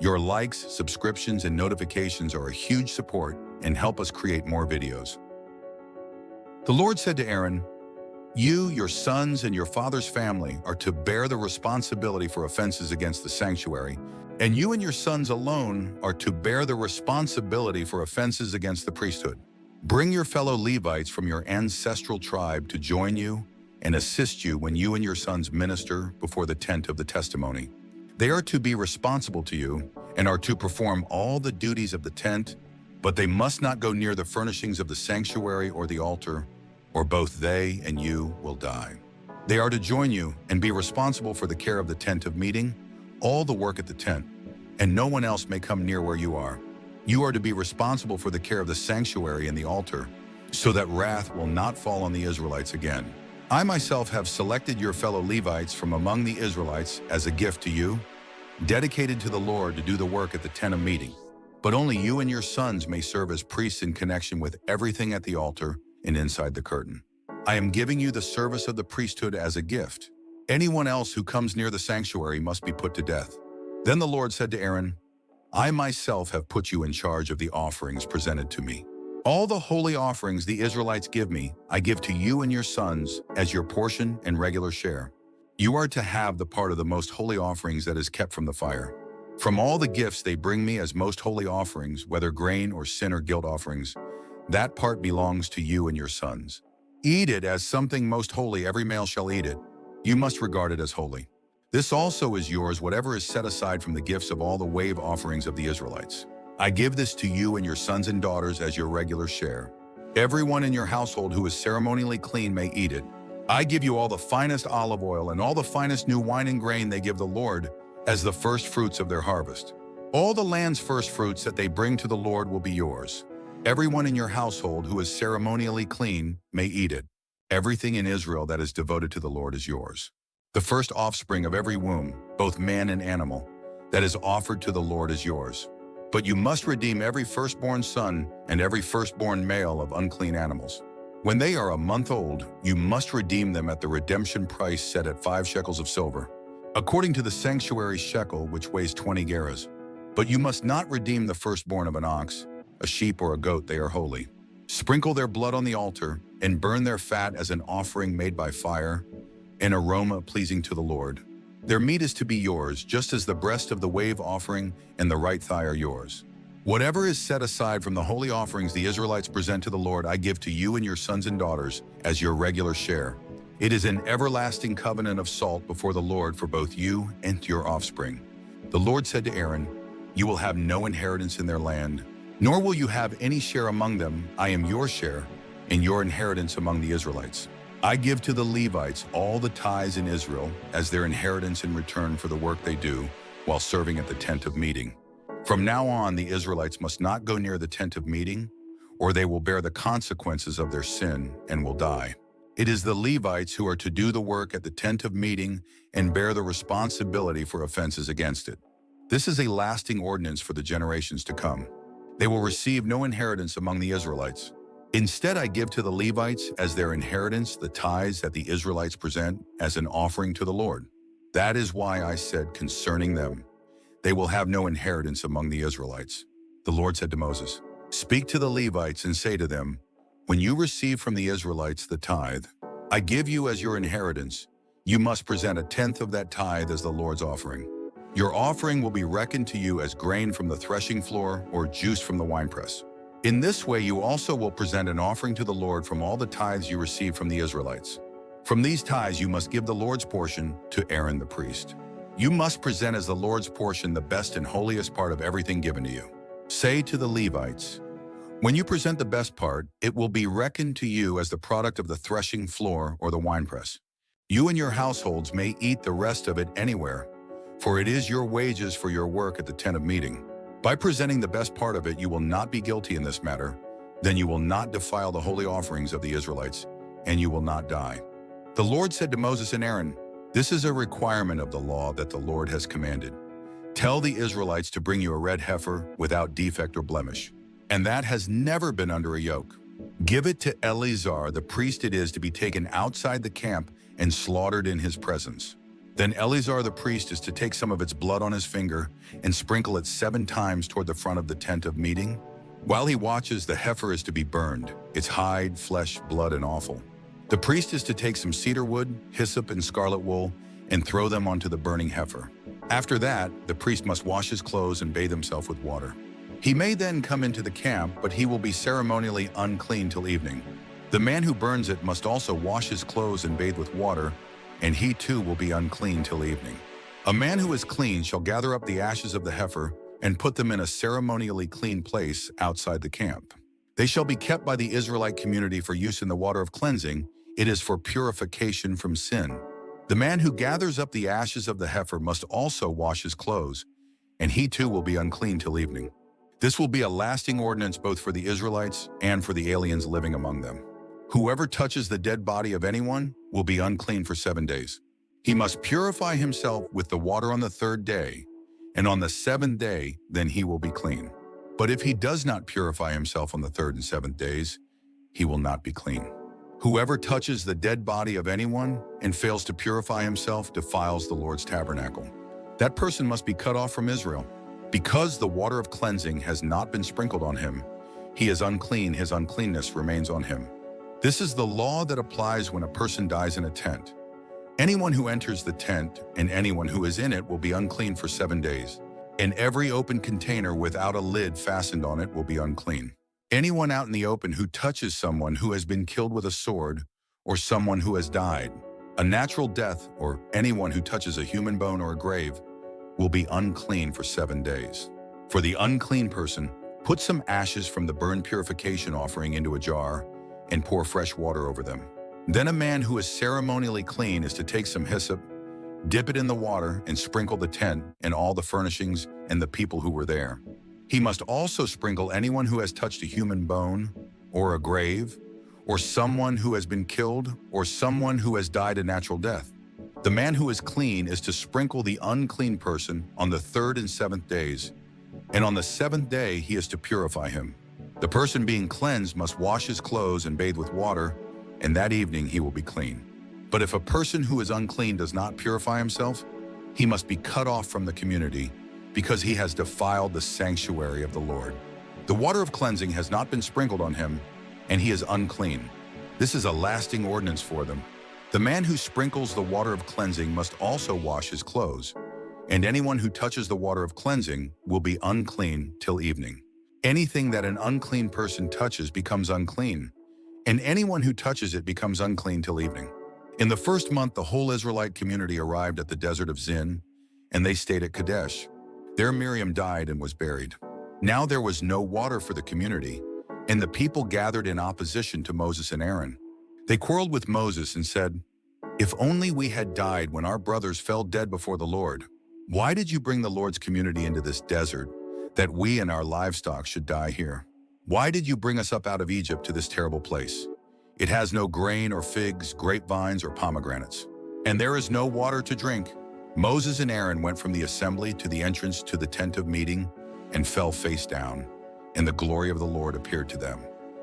Your likes, subscriptions, and notifications are a huge support and help us create more videos. The Lord said to Aaron, "You, your sons, and your father's family are to bear the responsibility for offenses against the sanctuary, and you and your sons alone are to bear the responsibility for offenses against the priesthood. Bring your fellow Levites from your ancestral tribe to join you and assist you when you and your sons minister before the tent of the testimony. They are to be responsible to you and are to perform all the duties of the tent, but they must not go near the furnishings of the sanctuary or the altar, or both they and you will die. They are to join you and be responsible for the care of the tent of meeting, all the work at the tent, and no one else may come near where you are. You are to be responsible for the care of the sanctuary and the altar, so that wrath will not fall on the Israelites again. I myself have selected your fellow Levites from among the Israelites as a gift to you, dedicated to the Lord to do the work at the tent of meeting. But only you and your sons may serve as priests in connection with everything at the altar and inside the curtain. I am giving you the service of the priesthood as a gift. Anyone else who comes near the sanctuary must be put to death." Then the Lord said to Aaron, "I myself have put you in charge of the offerings presented to me. All the holy offerings the Israelites give me, I give to you and your sons as your portion and regular share. You are to have the part of the most holy offerings that is kept from the fire. From all the gifts they bring me as most holy offerings, whether grain or sin or guilt offerings, that part belongs to you and your sons. Eat it as something most holy. Every male shall eat it. You must regard it as holy. This also is yours, whatever is set aside from the gifts of all the wave offerings of the Israelites. I give this to you and your sons and daughters as your regular share. Everyone in your household who is ceremonially clean may eat it. I give you all the finest olive oil and all the finest new wine and grain they give the Lord as the first fruits of their harvest. All the land's first fruits that they bring to the Lord will be yours. Everyone in your household who is ceremonially clean may eat it. Everything in Israel that is devoted to the Lord is yours. The first offspring of every womb, both man and animal, that is offered to the Lord is yours. But you must redeem every firstborn son and every firstborn male of unclean animals. When they are a month old, you must redeem them at the redemption price set at 5 shekels of silver, according to the sanctuary shekel, which weighs 20 gerahs. But you must not redeem the firstborn of an ox, a sheep, or a goat. They are holy. Sprinkle their blood on the altar and burn their fat as an offering made by fire, an aroma pleasing to the Lord. Their meat is to be yours, just as the breast of the wave offering and the right thigh are yours. Whatever is set aside from the holy offerings the Israelites present to the Lord, I give to you and your sons and daughters as your regular share. It is an everlasting covenant of salt before the Lord for both you and your offspring." The Lord said to Aaron, "You will have no inheritance in their land, nor will you have any share among them. I am your share and your inheritance among the Israelites. I give to the Levites all the tithes in Israel as their inheritance in return for the work they do while serving at the tent of meeting. From now on, the Israelites must not go near the tent of meeting, or they will bear the consequences of their sin and will die. It is the Levites who are to do the work at the tent of meeting and bear the responsibility for offenses against it. This is a lasting ordinance for the generations to come. They will receive no inheritance among the Israelites. Instead, I give to the Levites as their inheritance the tithes that the Israelites present as an offering to the Lord. That is why I said concerning them, they will have no inheritance among the Israelites." The Lord said to Moses, "Speak to the Levites and say to them, when you receive from the Israelites the tithe I give you as your inheritance, you must present 1/10 of that tithe as the Lord's offering. Your offering will be reckoned to you as grain from the threshing floor or juice from the winepress. In this way, you also will present an offering to the Lord from all the tithes you receive from the Israelites. From these tithes, you must give the Lord's portion to Aaron the priest. You must present as the Lord's portion the best and holiest part of everything given to you. Say to the Levites, when you present the best part, it will be reckoned to you as the product of the threshing floor or the winepress. You and your households may eat the rest of it anywhere, for it is your wages for your work at the tent of meeting. By presenting the best part of it, you will not be guilty in this matter. Then you will not defile the holy offerings of the Israelites, and you will not die." The Lord said to Moses and Aaron, "This is a requirement of the law that the Lord has commanded. Tell the Israelites to bring you a red heifer without defect or blemish, and that has never been under a yoke. Give it to Eleazar, the priest it is to be taken outside the camp and slaughtered in his presence. Then Eleazar the priest is to take some of its blood on his finger and sprinkle it 7 times toward the front of the tent of meeting. While he watches, the heifer is to be burned, its hide, flesh, blood, and offal. The priest is to take some cedar wood, hyssop, and scarlet wool and throw them onto the burning heifer. After that, the priest must wash his clothes and bathe himself with water. He may then come into the camp, but he will be ceremonially unclean till evening. The man who burns it must also wash his clothes and bathe with water, and he too will be unclean till evening. A man who is clean shall gather up the ashes of the heifer and put them in a ceremonially clean place outside the camp. They shall be kept by the Israelite community for use in the water of cleansing. It is for purification from sin. The man who gathers up the ashes of the heifer must also wash his clothes, and he too will be unclean till evening. This will be a lasting ordinance both for the Israelites and for the aliens living among them. Whoever touches the dead body of anyone will be unclean for 7 days. He must purify himself with the water on the 3rd day, and on the 7th day, then he will be clean. But if he does not purify himself on the 3rd and 7th days, he will not be clean. Whoever touches the dead body of anyone and fails to purify himself defiles the Lord's tabernacle. That person must be cut off from Israel. Because the water of cleansing has not been sprinkled on him, he is unclean, his uncleanness remains on him. This is the law that applies when a person dies in a tent. Anyone who enters the tent and anyone who is in it will be unclean for 7 days, and every open container without a lid fastened on it will be unclean. Anyone out in the open who touches someone who has been killed with a sword or someone who has died, a natural death, or anyone who touches a human bone or a grave will be unclean for 7 days. For the unclean person, put some ashes from the burnt purification offering into a jar and pour fresh water over them. Then a man who is ceremonially clean is to take some hyssop, dip it in the water, and sprinkle the tent and all the furnishings and the people who were there. He must also sprinkle anyone who has touched a human bone or a grave, or someone who has been killed, or someone who has died a natural death. The man who is clean is to sprinkle the unclean person on the 3rd and 7th days, and on the 7th day he is to purify him. The person being cleansed must wash his clothes and bathe with water, and that evening he will be clean. But if a person who is unclean does not purify himself, he must be cut off from the community, because he has defiled the sanctuary of the Lord. The water of cleansing has not been sprinkled on him, and he is unclean. This is a lasting ordinance for them. The man who sprinkles the water of cleansing must also wash his clothes, and anyone who touches the water of cleansing will be unclean till evening. Anything that an unclean person touches becomes unclean, and anyone who touches it becomes unclean till evening. In the 1st month, the whole Israelite community arrived at the desert of Zin, and they stayed at Kadesh. There Miriam died and was buried. Now there was no water for the community, and the people gathered in opposition to Moses and Aaron. They quarreled with Moses and said, "If only we had died when our brothers fell dead before the Lord. Why did you bring the Lord's community into this desert, that we and our livestock should die here? Why did you bring us up out of Egypt to this terrible place? It has no grain or figs, grapevines or pomegranates, and there is no water to drink." Moses and Aaron went from the assembly to the entrance to the tent of meeting and fell face down, and the glory of the Lord appeared to them.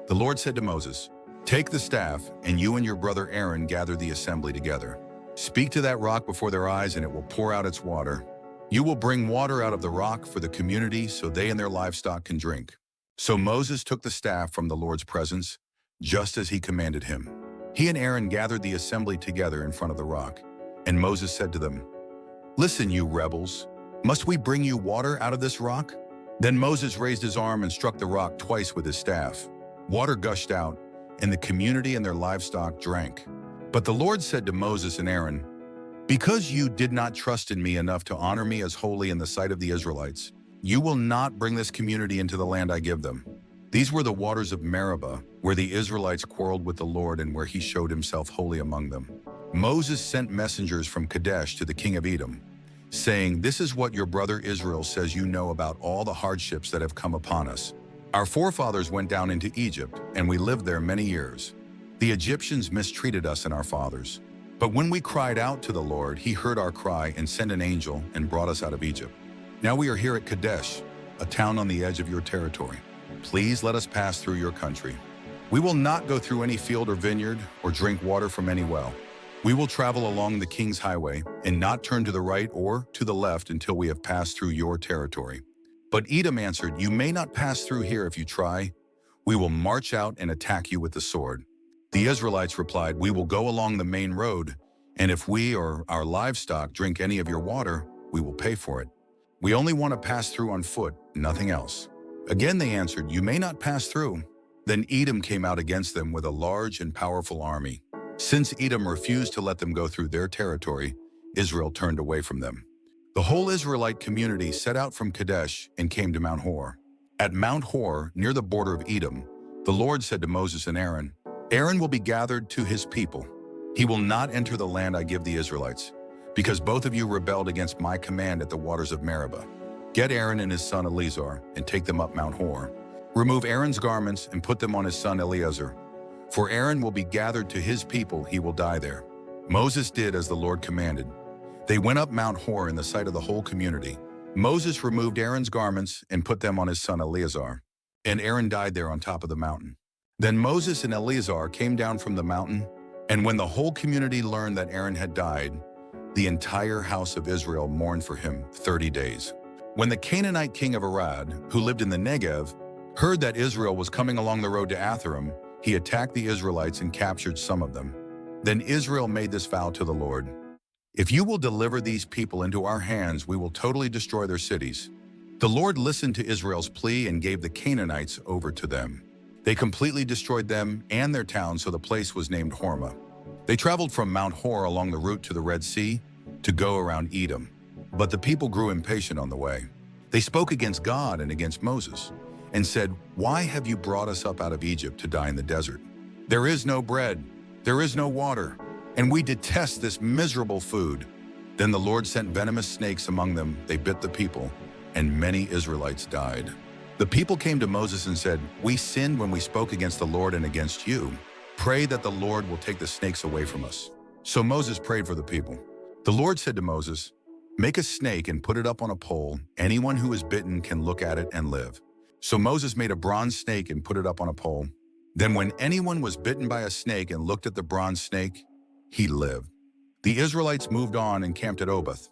The Lord said to Moses, "Take the staff, and you and your brother Aaron gather the assembly together. Speak to that rock before their eyes, and it will pour out its water. You will bring water out of the rock for the community so they and their livestock can drink." So Moses took the staff from the Lord's presence, just as he commanded him. He and Aaron gathered the assembly together in front of the rock, and Moses said to them, "Listen, you rebels, must we bring you water out of this rock?" Then Moses raised his arm and struck the rock twice with his staff. Water gushed out, and the community and their livestock drank. But the Lord said to Moses and Aaron, "Because you did not trust in me enough to honor me as holy in the sight of the Israelites, you will not bring this community into the land I give them." These were the waters of Meribah, where the Israelites quarreled with the Lord and where he showed himself holy among them. Moses sent messengers from Kadesh to the king of Edom, saying, "This is what your brother Israel says you know about all the hardships that have come upon us. Our forefathers went down into Egypt, and we lived there many years. The Egyptians mistreated us and our fathers. But when we cried out to the Lord, he heard our cry and sent an angel and brought us out of Egypt. Now we are here at Kadesh, a town on the edge of your territory. Please let us pass through your country. We will not go through any field or vineyard or drink water from any well. We will travel along the king's highway and not turn to the right or to the left until we have passed through your territory." But Edom answered, "You may not pass through here if you try. We will march out and attack you with the sword." The Israelites replied, "We will go along the main road, and if we or our livestock drink any of your water, we will pay for it. We only want to pass through on foot, nothing else." Again they answered, "You may not pass through." Then Edom came out against them with a large and powerful army. Since Edom refused to let them go through their territory, Israel turned away from them. The whole Israelite community set out from Kadesh and came to Mount Hor. At Mount Hor, near the border of Edom, the Lord said to Moses and Aaron, "Aaron will be gathered to his people. He will not enter the land I give the Israelites, because both of you rebelled against my command at the waters of Meribah. Get Aaron and his son Eleazar and take them up Mount Hor. Remove Aaron's garments and put them on his son Eleazar. For Aaron will be gathered to his people, he will die there." Moses did as the Lord commanded. They went up Mount Hor in the sight of the whole community. Moses removed Aaron's garments and put them on his son Eleazar, and Aaron died there on top of the mountain. Then Moses and Eleazar came down from the mountain, and when the whole community learned that Aaron had died, the entire house of Israel mourned for him 30 days. When the Canaanite king of Arad, who lived in the Negev, heard that Israel was coming along the road to Atharim, he attacked the Israelites and captured some of them. Then Israel made this vow to the Lord: "If you will deliver these people into our hands, we will totally destroy their cities." The Lord listened to Israel's plea and gave the Canaanites over to them. They completely destroyed them and their towns, so the place was named Hormah. They traveled from Mount Hor along the route to the Red Sea to go around Edom. But the people grew impatient on the way. They spoke against God and against Moses and said, "Why have you brought us up out of Egypt to die in the desert? There is no bread, there is no water, and we detest this miserable food." Then the Lord sent venomous snakes among them. They bit the people, and many Israelites died. The people came to Moses and said, "We sinned when we spoke against the Lord and against you. Pray that the Lord will take the snakes away from us." So Moses prayed for the people. The Lord said to Moses, "Make a snake and put it up on a pole. Anyone who is bitten can look at it and live." So Moses made a bronze snake and put it up on a pole. Then when anyone was bitten by a snake and looked at the bronze snake, he lived. The Israelites moved on and camped at Oboth.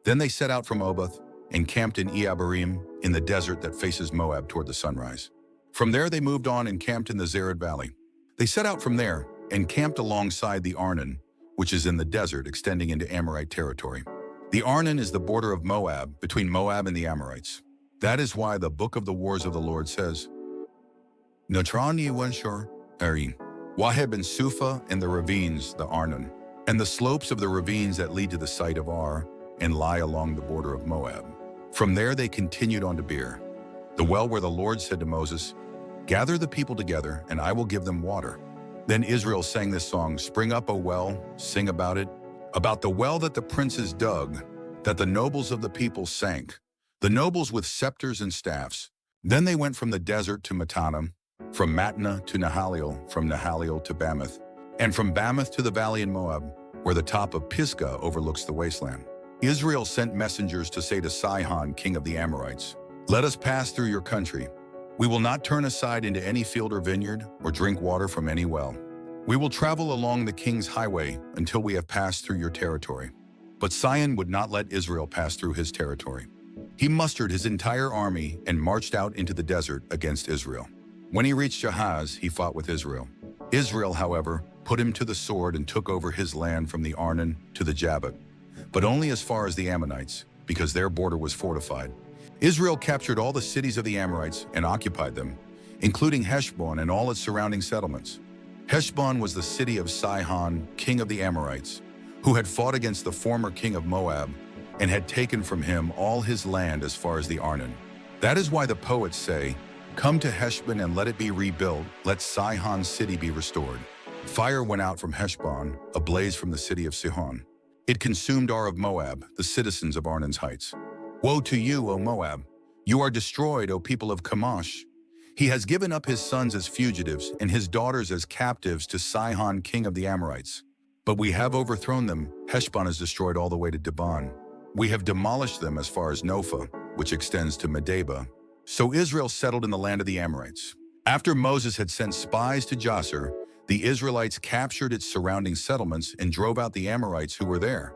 Then they set out from Oboth and camped in Iyabarim in the desert that faces Moab toward the sunrise. From there they moved on and camped in the Zered Valley. They set out from there and camped alongside the Arnon, which is in the desert extending into Amorite territory. The Arnon is the border of Moab, between Moab and the Amorites. That is why the book of the wars of the Lord says, "Natrani Wenshor Eri, Waheb and Sufa and the ravines, the Arnon, and the slopes of the ravines that lead to the site of Ar and lie along the border of Moab." From there they continued on to Beer, the well where the Lord said to Moses, "Gather the people together, and I will give them water." Then Israel sang this song, "Spring up, O well, sing about it, about the well that the princes dug, that the nobles of the people sank, the nobles with scepters and staffs." Then they went from the desert to Mattanah, from Mattanah to Nahaliel, from Nahaliel to Bamoth, and from Bamoth to the valley in Moab, where the top of Pisgah overlooks the wasteland. Israel sent messengers to say to Sihon, king of the Amorites, "Let us pass through your country. We will not turn aside into any field or vineyard, or drink water from any well. We will travel along the king's highway until we have passed through your territory." But Sihon would not let Israel pass through his territory. He mustered his entire army and marched out into the desert against Israel. When he reached Jahaz, he fought with Israel. Israel, however, put him to the sword and took over his land from the Arnon to the Jabbok, but only as far as the Ammonites, because their border was fortified. Israel captured all the cities of the Amorites and occupied them, including Heshbon and all its surrounding settlements. Heshbon was the city of Sihon, king of the Amorites, who had fought against the former king of Moab and had taken from him all his land as far as the Arnon. That is why the poets say, "Come to Heshbon and let it be rebuilt, let Sihon's city be restored." Fire went out from Heshbon, a blaze from the city of Sihon. It consumed Ar of Moab, the citizens of Arnon's heights. "Woe to you, O Moab! You are destroyed, O people of Chemosh! He has given up his sons as fugitives and his daughters as captives to Sihon, king of the Amorites. But we have overthrown them. Heshbon is destroyed all the way to Dibon. We have demolished them as far as Nophah, which extends to Medeba." So Israel settled in the land of the Amorites. After Moses had sent spies to Jasser, the Israelites captured its surrounding settlements and drove out the Amorites who were there.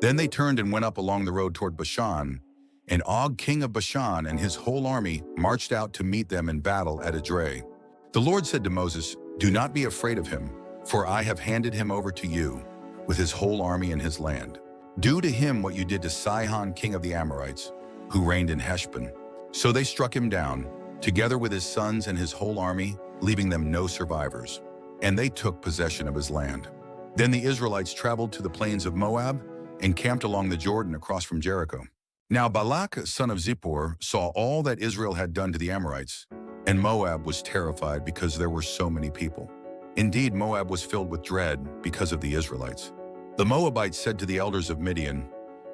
Then they turned and went up along the road toward Bashan, and Og, king of Bashan, and his whole army marched out to meet them in battle at Edrei. The Lord said to Moses, "Do not be afraid of him, for I have handed him over to you, with his whole army and his land. Do to him what you did to Sihon, king of the Amorites, who reigned in Heshbon." So they struck him down, together with his sons and his whole army, leaving them no survivors. And they took possession of his land. Then the Israelites traveled to the plains of Moab and camped along the Jordan across from Jericho. Now Balak, son of Zippor, saw all that Israel had done to the Amorites, and Moab was terrified because there were so many people. Indeed, Moab was filled with dread because of the Israelites. The Moabites said to the elders of Midian,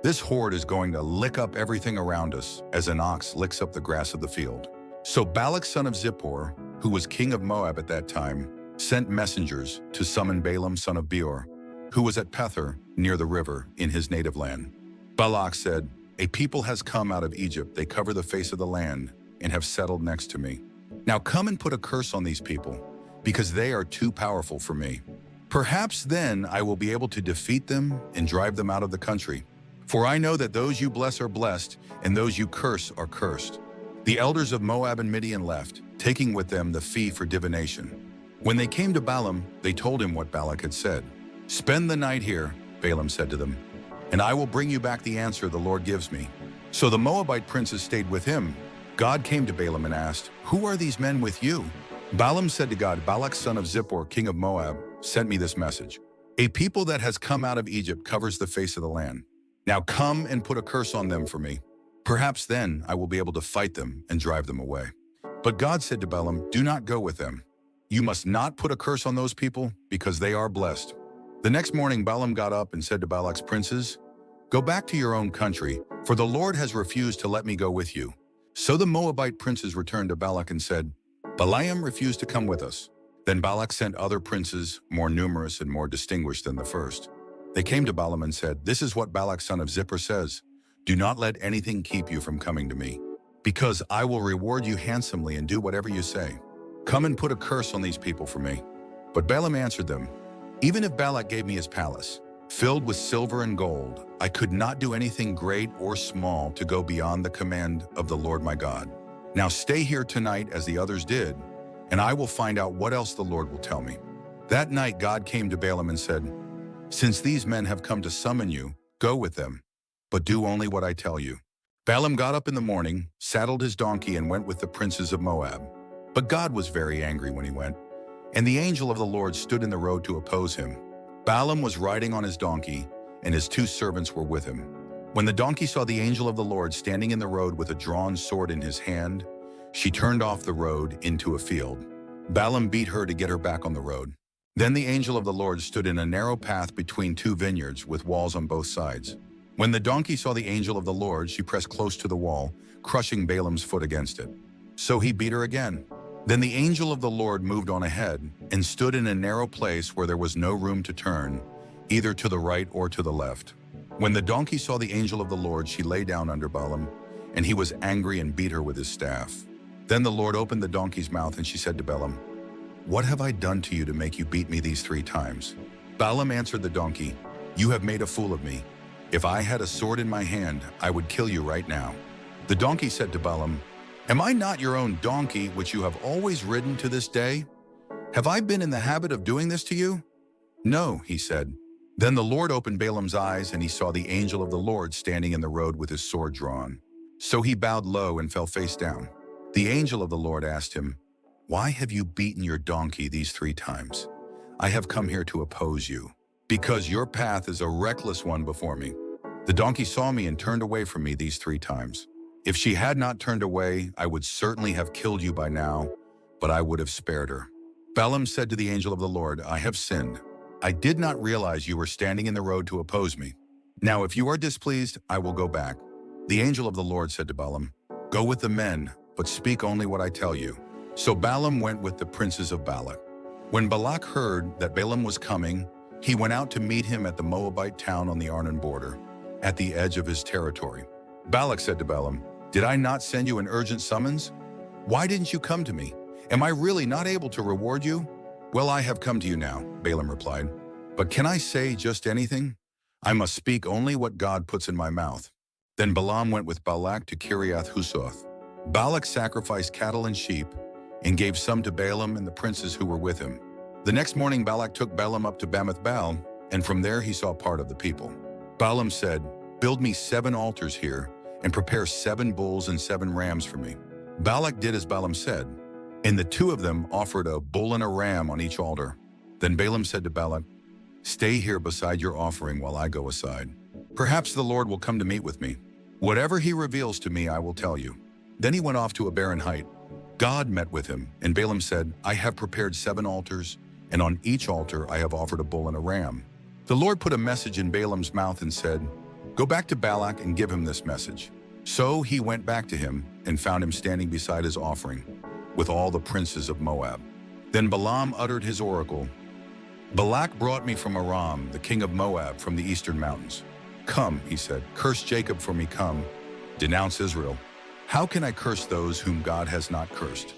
"This horde is going to lick up everything around us as an ox licks up the grass of the field." So Balak, son of Zippor, who was king of Moab at that time, sent messengers to summon Balaam, son of Beor, who was at Pethor near the river in his native land. Balak said, "A people has come out of Egypt. They cover the face of the land and have settled next to me. Now come and put a curse on these people, because they are too powerful for me. Perhaps then I will be able to defeat them and drive them out of the country. For I know that those you bless are blessed, and those you curse are cursed." The elders of Moab and Midian left, taking with them the fee for divination. When they came to Balaam, they told him what Balak had said. "Spend the night here," Balaam said to them, "and I will bring you back the answer the Lord gives me." So the Moabite princes stayed with him. God came to Balaam and asked, "Who are these men with you?" Balaam said to God, "Balak, son of Zippor, king of Moab, sent me this message. A people that has come out of Egypt covers the face of the land. Now come and put a curse on them for me. Perhaps then I will be able to fight them and drive them away." But God said to Balaam, "Do not go with them. You must not put a curse on those people, because they are blessed." The next morning Balaam got up and said to Balak's princes, "Go back to your own country, for the Lord has refused to let me go with you." So the Moabite princes returned to Balak and said, "Balaam refused to come with us." Then Balak sent other princes, more numerous and more distinguished than the first. They came to Balaam and said, "This is what Balak, son of Zippor, says. Do not let anything keep you from coming to me, because I will reward you handsomely and do whatever you say. Come and put a curse on these people for me." But Balaam answered them, "Even if Balak gave me his palace, filled with silver and gold, I could not do anything great or small to go beyond the command of the Lord my God. Now stay here tonight as the others did, and I will find out what else the Lord will tell me." That night God came to Balaam and said, "Since these men have come to summon you, go with them, but do only what I tell you." Balaam got up in the morning, saddled his donkey, and went with the princes of Moab. But God was very angry when he went, and the angel of the Lord stood in the road to oppose him. Balaam was riding on his donkey, and his 2 servants were with him. When the donkey saw the angel of the Lord standing in the road with a drawn sword in his hand, she turned off the road into a field. Balaam beat her to get her back on the road. Then the angel of the Lord stood in a narrow path between 2 vineyards with walls on both sides. When the donkey saw the angel of the Lord, she pressed close to the wall, crushing Balaam's foot against it. So he beat her again. Then the angel of the Lord moved on ahead and stood in a narrow place where there was no room to turn, either to the right or to the left. When the donkey saw the angel of the Lord, she lay down under Balaam, and he was angry and beat her with his staff. Then the Lord opened the donkey's mouth, and she said to Balaam, "What have I done to you to make you beat me these 3 times?" Balaam answered the donkey, "You have made a fool of me. If I had a sword in my hand, I would kill you right now." The donkey said to Balaam, "Am I not your own donkey, which you have always ridden to this day? Have I been in the habit of doing this to you?" "No," he said. Then the Lord opened Balaam's eyes, and he saw the angel of the Lord standing in the road with his sword drawn. So he bowed low and fell face down. The angel of the Lord asked him, "Why have you beaten your donkey these 3 times? I have come here to oppose you, because your path is a reckless one before me. The donkey saw me and turned away from me these 3 times. If she had not turned away, I would certainly have killed you by now, but I would have spared her." Balaam said to the angel of the Lord, "I have sinned. I did not realize you were standing in the road to oppose me. Now if you are displeased, I will go back." The angel of the Lord said to Balaam, "Go with the men, but speak only what I tell you." So Balaam went with the princes of Balak. When Balak heard that Balaam was coming, he went out to meet him at the Moabite town on the Arnon border, at the edge of his territory. Balak said to Balaam, "Did I not send you an urgent summons? Why didn't you come to me? Am I really not able to reward you?" "Well, I have come to you now," Balaam replied. "But can I say just anything? I must speak only what God puts in my mouth." Then Balaam went with Balak to Kiriath Huzoth. Balak sacrificed cattle and sheep and gave some to Balaam and the princes who were with him. The next morning Balak took Balaam up to Bamoth Baal, and from there he saw part of the people. Balaam said, "Build me 7 altars here, and prepare 7 bulls and 7 rams for me." Balak did as Balaam said, and the 2 of them offered a bull and a ram on each altar. Then Balaam said to Balak, "Stay here beside your offering while I go aside. Perhaps the Lord will come to meet with me. Whatever he reveals to me, I will tell you." Then he went off to a barren height. God met with him, and Balaam said, "I have prepared 7 altars, and on each altar I have offered a bull and a ram." The Lord put a message in Balaam's mouth and said, "Go back to Balak and give him this message." So he went back to him and found him standing beside his offering with all the princes of Moab. Then Balaam uttered his oracle. "Balak brought me from Aram, the king of Moab, from the eastern mountains. Come," he said, "curse Jacob for me, come, denounce Israel. How can I curse those whom God has not cursed?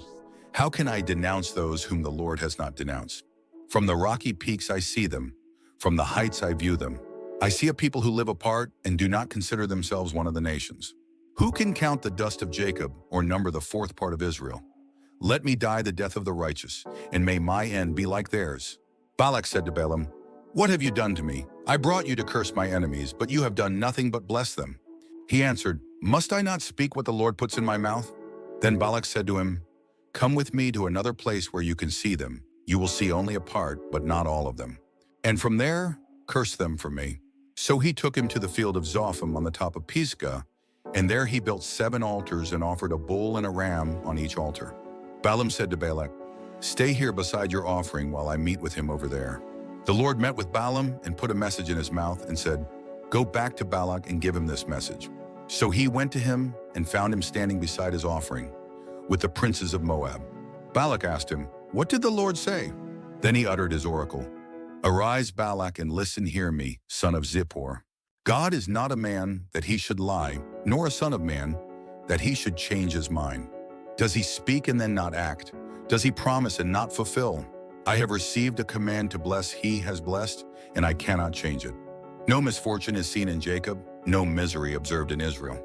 How can I denounce those whom the Lord has not denounced? From the rocky peaks I see them, from the heights I view them. I see a people who live apart and do not consider themselves one of the nations. Who can count the dust of Jacob or number the 4th part of Israel? Let me die the death of the righteous, and may my end be like theirs." Balak said to Balaam, "What have you done to me? I brought you to curse my enemies, but you have done nothing but bless them." He answered, "Must I not speak what the Lord puts in my mouth?" Then Balak said to him, "Come with me to another place where you can see them. You will see only a part, but not all of them. And from there, curse them for me." So he took him to the field of Zophim on the top of Pisgah, and there he built 7 altars and offered a bull and a ram on each altar. Balaam said to Balak, "Stay here beside your offering while I meet with him over there." The Lord met with Balaam and put a message in his mouth and said, "Go back to Balak and give him this message." So he went to him and found him standing beside his offering with the princes of Moab. Balak asked him, "What did the Lord say?" Then he uttered his oracle. "Arise, Balak, and listen, hear me, son of Zippor. God is not a man that he should lie, nor a son of man that he should change his mind. Does he speak and then not act? Does he promise and not fulfill? I have received a command to bless he has blessed, and I cannot change it. No misfortune is seen in Jacob, no misery observed in Israel.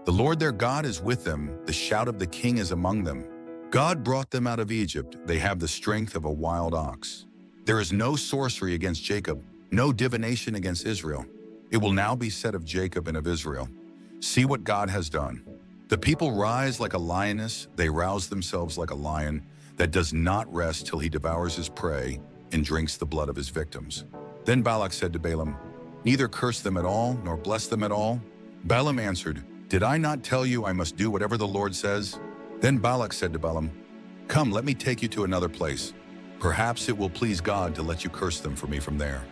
The Lord their God is with them, the shout of the king is among them. God brought them out of Egypt, they have the strength of a wild ox. There is no sorcery against Jacob, no divination against Israel. It will now be said of Jacob and of Israel, see what God has done. The people rise like a lioness, they rouse themselves like a lion that does not rest till he devours his prey and drinks the blood of his victims." Then Balak said to Balaam, "Neither curse them at all, nor bless them at all." Balaam answered, "Did I not tell you I must do whatever the Lord says?" Then Balak said to Balaam, "Come, let me take you to another place. Perhaps it will please God to let you curse them for me from there."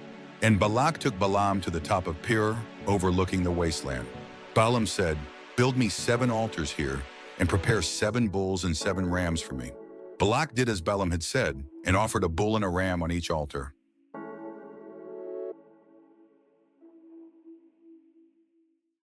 And Balak took Balaam to the top of Peor, overlooking the wasteland. Balaam said, "Build me 7 altars here, and prepare 7 bulls and 7 rams for me." Balak did as Balaam had said, and offered a bull and a ram on each altar.